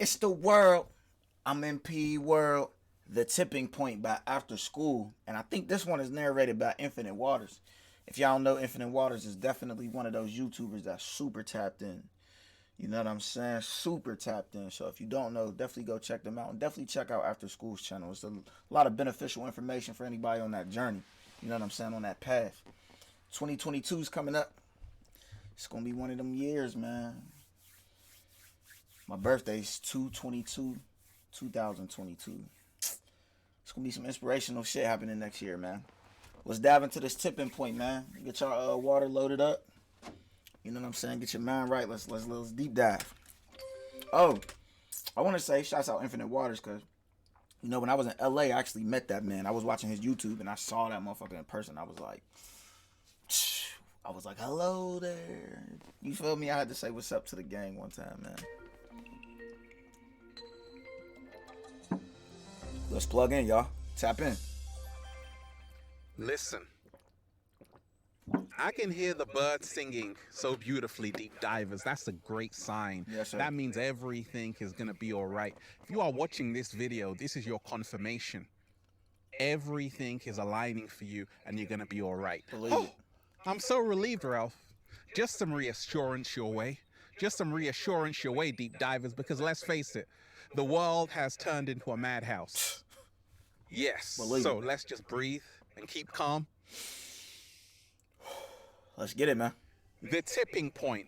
It's the world. I'm in PE World. The Tipping Point by After School. And I think this one is narrated by Infinite Waters. If y'all know, Infinite Waters is definitely one of those YouTubers that's super tapped in. You know what I'm saying? Super tapped in. So if you don't know, definitely go check them out. And definitely check out After School's channel. It's a lot of beneficial information for anybody on that journey. You know what I'm saying? On that path. 2022 is coming up. It's going to be one of them years, man. My birthday's 2/22, 2022. It's gonna be some inspirational shit happening next year, man. Let's dive into this tipping point, man. Get your water loaded up. You know what I'm saying? Get your mind right. Let's deep dive. Oh, I want to say shouts out Infinite Waters because when I was in LA, I actually met that man. I was watching his YouTube and I saw that motherfucker in person. I was like, hello there. You feel me? I had to say what's up to the gang one time, man. Let's plug in, y'all. Tap in. Listen, I can hear the birds singing so beautifully, deep divers. That's a great sign. Yes, sir. That means everything is going to be all right. If you are watching this video, this is your confirmation. Everything is aligning for you and you're going to be all right. Believe it. I'm so relieved, Ralph. Just some reassurance your way. Just some reassurance your way, deep divers, because let's face it, the world has turned into a madhouse. Yes. So let's just breathe and keep calm. Let's get it, man. The tipping point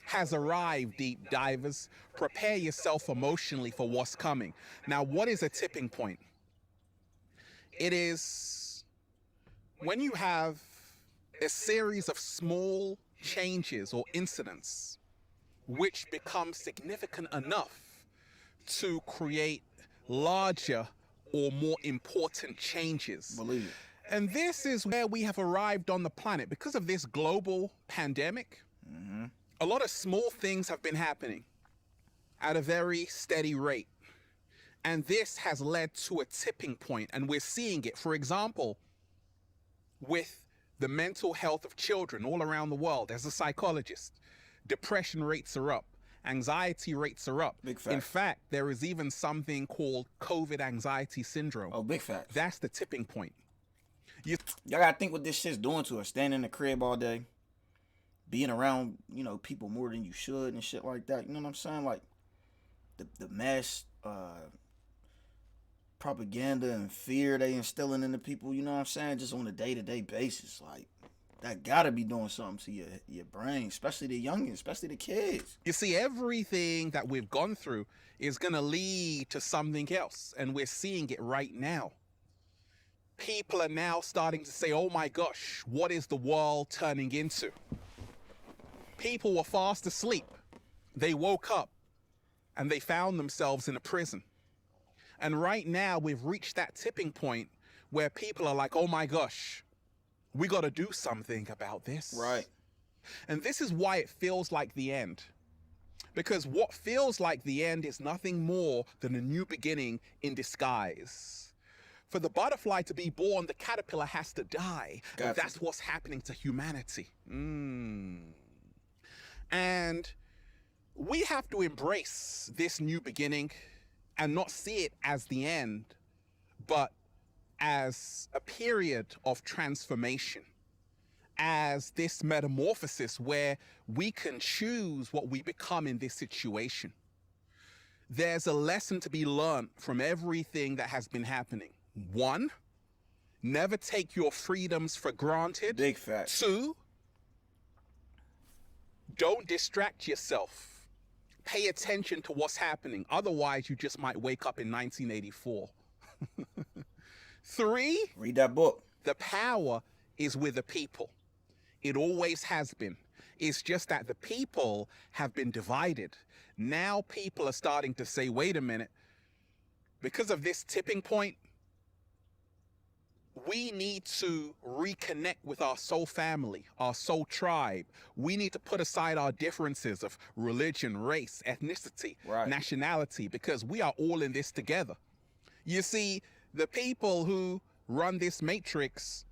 has arrived, deep divers. Prepare yourself emotionally for what's coming. Now, what is a tipping point? It is when you have a series of small changes or incidents which become significant enough to create larger or more important changes. Believe it. And this is where we have arrived on the planet. Because of this global pandemic, a lot of small things have been happening at a very steady rate. And this has led to a tipping point, and we're seeing it. For example, with the mental health of children all around the world, as a psychologist, depression rates are up. Anxiety rates are up. Big fact. In fact, there is even something called COVID anxiety syndrome. Oh, big fact. That's the tipping point. Y'all gotta think what this shit's doing to us. Standing in the crib all day, being around, people more than you should and shit like that. You know what I'm saying? Like the mass propaganda and fear they instilling into people. You know what I'm saying? Just on a day-to-day basis, like. That gotta be doing something to your brain, especially the youngins, especially the kids. You see, everything that we've gone through is going to lead to something else, and we're seeing it right now. People are now starting to say, oh my gosh, what is the world turning into? People were fast asleep. They woke up, and they found themselves in a prison. And right now, we've reached that tipping point where people are like, oh my gosh, we got to do something about this. Right. And this is why it feels like the end. Because what feels like the end is nothing more than a new beginning in disguise. For the butterfly to be born, the caterpillar has to die. Gotcha. And that's what's happening to humanity. And we have to embrace this new beginning and not see it as the end, but as a period of transformation, as this metamorphosis where we can choose what we become in this situation. There's a lesson to be learned from everything that has been happening. 1, never take your freedoms for granted. Big fact. 2, don't distract yourself. Pay attention to what's happening. Otherwise, you just might wake up in 1984. 3, read that book. The power is with the people. It always has been. It's just that the people have been divided. Now people are starting to say, wait a minute, because of this tipping point, we need to reconnect with our soul family, our soul tribe. We need to put aside our differences of religion, race, ethnicity, nationality, because we are all in this together. You see, the people who run this matrix,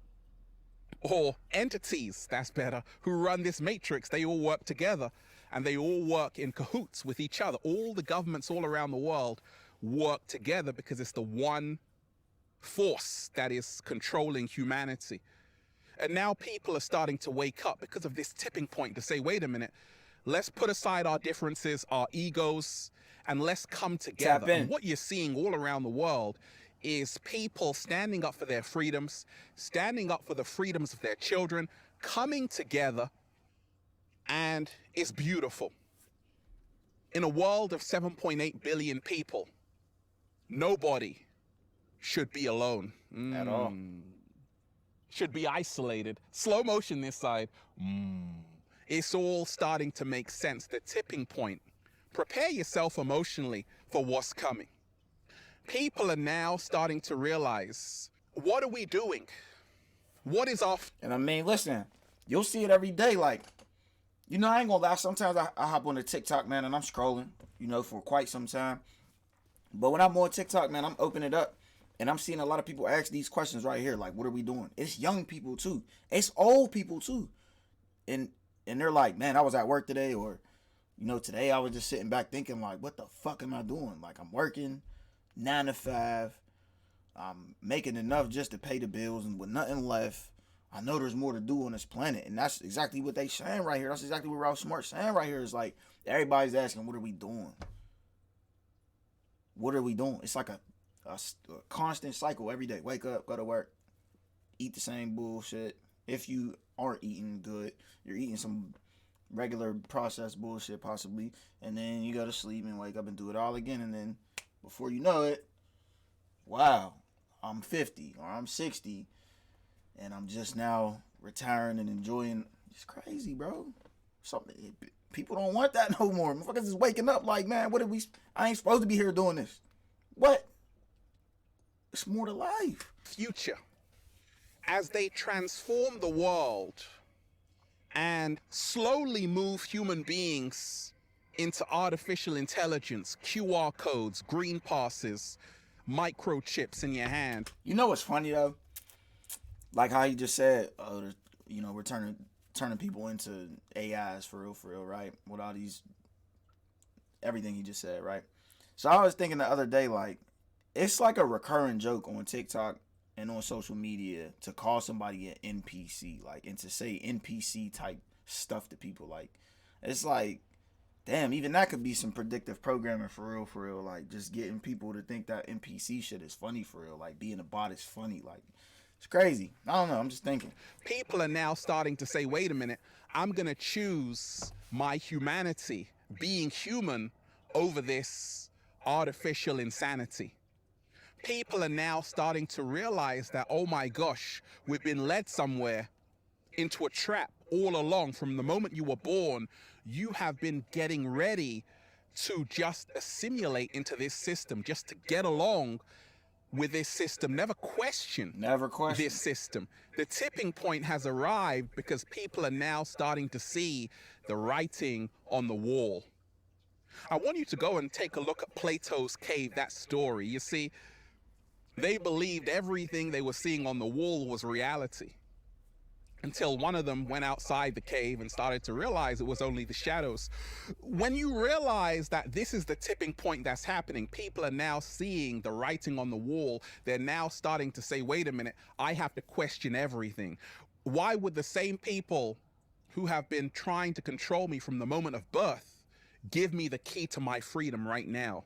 or entities, that's better, who run this matrix, they all work together. and they all work in cahoots with each other. All the governments all around the world work together because it's the one force that is controlling humanity. And now people are starting to wake up because of this tipping point to say, wait a minute, let's put aside our differences, our egos, and let's come together. Tap in. And what you're seeing all around the world is people standing up for their freedoms, standing up for the freedoms of their children, coming together, and it's beautiful. In a world of 7.8 billion people, nobody should be alone. At all. Should be isolated. Slow motion this side. It's all starting to make sense. The tipping point. Prepare yourself emotionally for what's coming. People are now starting to realize, what are we doing? What is off? And I mean, listen, you'll see it every day. Like, you know, I ain't gonna lie. Sometimes I hop on the TikTok, man, and I'm scrolling, you know, for quite some time. But when I'm on TikTok, man, I'm opening it up, and I'm seeing a lot of people ask these questions right here. Like, what are we doing? It's young people, too. It's old people, too. And they're like, man, I was at work today, or, you know, today I was just sitting back thinking, like, what the fuck am I doing? Like, I'm working 9 to 5. I'm making enough just to pay the bills, and with nothing left, I know there's more to do on this planet. And that's exactly what they saying right here. That's exactly what Ralph Smart saying right here. Is like, everybody's asking, what are we doing? What are we doing? It's like a constant cycle every day. Wake up, go to work, eat the same bullshit. If you aren't eating good, you're eating some regular processed bullshit possibly, and then you go to sleep and wake up and do it all again, and then before you know it, wow, I'm 50 or I'm 60, and I'm just now retiring and enjoying. It's crazy, bro. Something people don't want that no more. Motherfuckers is waking up like, man, what are we? I ain't supposed to be here doing this. What? It's more to life. Future. As they transform the world and slowly move human beings into artificial intelligence, QR codes, green passes, microchips in your hand. You know what's funny though? Like how he just said, you know, we're turning people into AIs for real, right? With all these, everything he just said, right? So I was thinking the other day, like, it's like a recurring joke on TikTok and on social media to call somebody an NPC, like, and to say NPC type stuff to people. Like, it's like, damn, even that could be some predictive programming for real. Like, just getting people to think that NPC shit is funny for real. Like, being a bot is funny. Like, it's crazy. I don't know. I'm just thinking. People are now starting to say, wait a minute, I'm going to choose my humanity, being human, over this artificial insanity. People are now starting to realize that, oh my gosh, we've been led somewhere into a trap all along. From the moment you were born, you have been getting ready to just assimilate into this system, just to get along with this system. Never question this system. The tipping point has arrived because people are now starting to see the writing on the wall. I want you to go and take a look at Plato's Cave, that story. You see, they believed everything they were seeing on the wall was reality, until one of them went outside the cave and started to realize it was only the shadows. When you realize that this is the tipping point that's happening, people are now seeing the writing on the wall. They're now starting to say, wait a minute, I have to question everything. Why would the same people who have been trying to control me from the moment of birth give me the key to my freedom right now?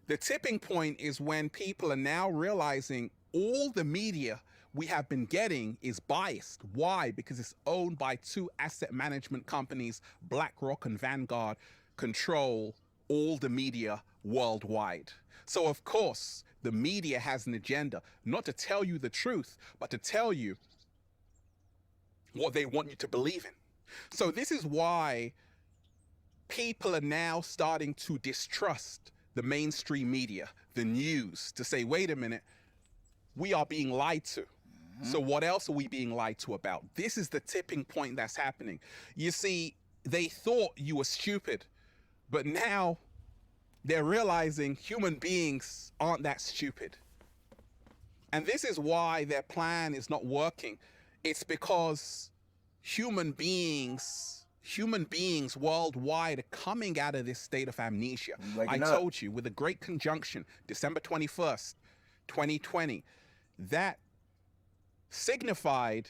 The tipping point is when people are now realizing all the media we have been getting is biased. Why? Because it's owned by two asset management companies, BlackRock and Vanguard, control all the media worldwide. So of course, the media has an agenda, not to tell you the truth, but to tell you what they want you to believe in. So this is why people are now starting to distrust the mainstream media, the news, to say, wait a minute, we are being lied to. So what else are we being lied to about? This is the tipping point that's happening. You see, they thought you were stupid, but now they're realizing human beings aren't that stupid. And this is why their plan is not working. It's because human beings human beings worldwide are coming out of this state of amnesia. I Waking up. told you, with a great conjunction, December 21st, 2020, that signified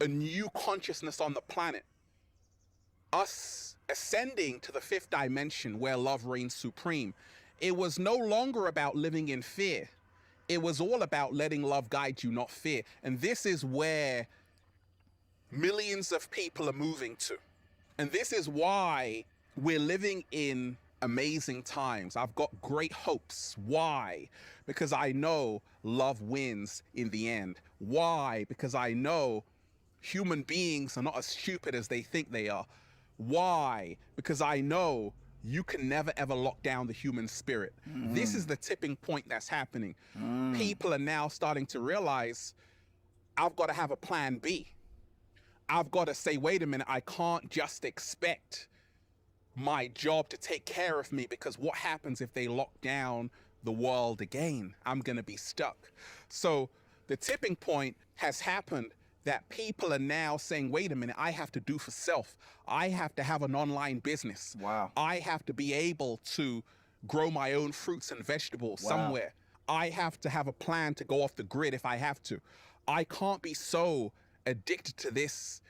a new consciousness on the planet. Us ascending to the fifth dimension where love reigns supreme. It was no longer about living in fear. It was all about letting love guide you, not fear. And this is where millions of people are moving to. And this is why we're living in amazing times. I've got great hopes. Why? Because I know love wins in the end. Why? Because I know human beings are not as stupid as they think they are. Why? Because I know you can never ever lock down the human spirit. This is the tipping point that's happening. People are now starting to realize, I've got to have a plan B. I've got to say, wait a minute, I can't just expect my job to take care of me, because what happens if they lock down the world again? I'm going to be stuck. So the tipping point has happened, that people are now saying, wait a minute, I have to do for self. I have to have an online business. Wow. I have to be able to grow my own fruits and vegetables somewhere. I have to have a plan to go off the grid if I have to. I can't be so addicted to this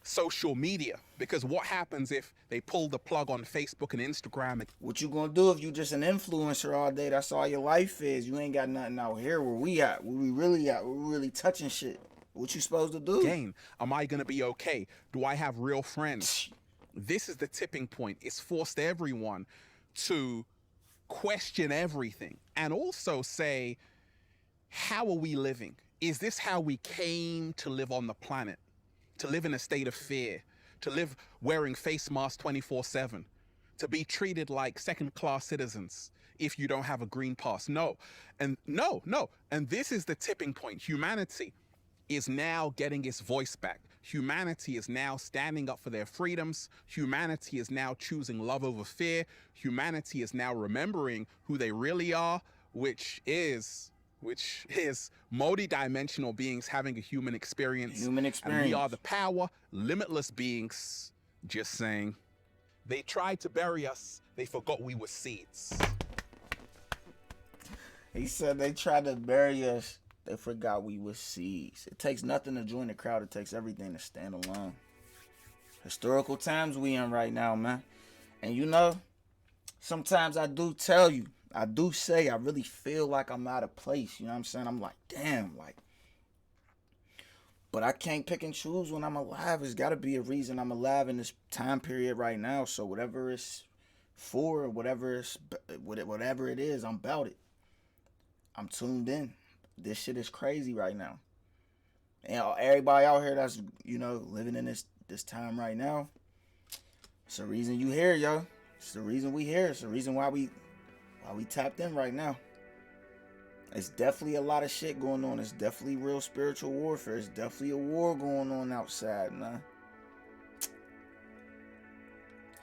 social media, because what happens if they pull the plug on Facebook and Instagram? What you gonna do if you just an influencer all day? That's all your life is. You ain't got nothing out here where we at. Where we really at. Where we really touching shit. What you supposed to do? Again, am I going to be okay? Do I have real friends? This is the tipping point. It's forced everyone to question everything and also say, how are we living? Is this how we came to live on the planet? To live in a state of fear, to live wearing face masks 24/7, to be treated like second-class citizens if you don't have a green pass? No. And this is the tipping point. Humanity is now getting its voice back. Humanity is now standing up for their freedoms. Humanity is now choosing love over fear. Humanity is now remembering who they really are, which is multi-dimensional beings having a human experience. Human experience. And we are the power, limitless beings. Just saying. They tried to bury us. They forgot we were seeds. He said they tried to bury us. They forgot we were seeds. It takes nothing to join the crowd. It takes everything to stand alone. Historical times we in right now, man. And you know, sometimes I do tell you, I do say I really feel like I'm out of place. You know what I'm saying? I'm like, damn, like. But I can't pick and choose when I'm alive. There's got to be a reason I'm alive in this time period right now. So whatever it's for, whatever it is, I'm about it. I'm tuned in. This shit is crazy right now. And everybody out here that's, you know, living in this time right now, it's the reason you here, yo. It's the reason we here. It's the reason why we tapped in right now. It's definitely a lot of shit going on. It's definitely real spiritual warfare. It's definitely a war going on outside, man.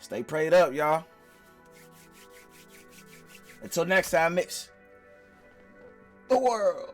Stay prayed up, y'all. Until next time, mix the world.